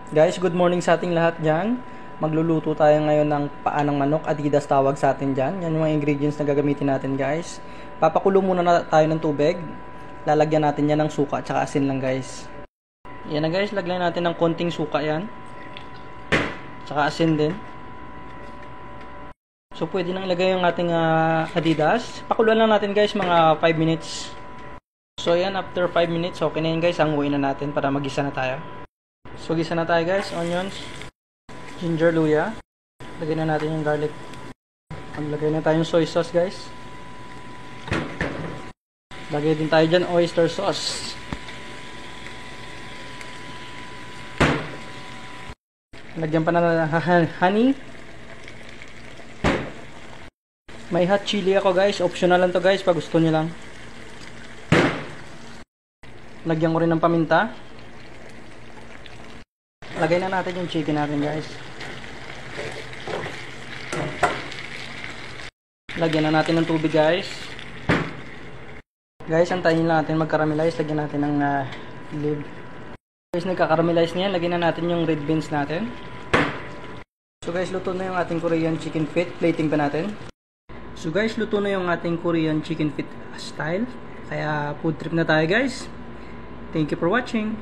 Guys, good morning sa ating lahat dyan. Magluluto tayo ngayon ng paa ng manok. Adidas tawag sa atin dyan. Yan yung mga ingredients na gagamitin natin, guys. Papakulo muna tayo ng tubig. Lalagyan natin yan ng suka at asin lang, guys. Yan na, guys. Lagyan natin ng konting suka yan. Tsaka asin din. So, pwede nang ilagay yung ating Adidas. Pakuluan lang natin, guys, mga 5 minutes. So, yan. After 5 minutes, okay na yun, guys. Hanguin na natin para magisa na tayo. So, gisa na tayo, guys. Onions, ginger, luya. Lagyan na natin yung garlic. Maglagay na tayong soy sauce, guys. Lagay din tayo dyan oyster sauce. Lagyan pa na honey. May hot chili ako, guys. Optional lang to, guys, pag gusto nyo lang. Lagyan ko rin ng paminta. Lagay na natin yung chicken natin, guys. Lagyan na natin ng tubig, guys. Guys, antayin lang natin mag-caramelize. Lagyan natin ng lid. Guys, nagka-caramelize na yan. Lagyan na natin yung red beans natin. So guys, luto na yung ating Korean chicken feet. Plating pa natin. So guys, luto na yung ating Korean chicken feet style. Kaya food trip na tayo, guys. Thank you for watching.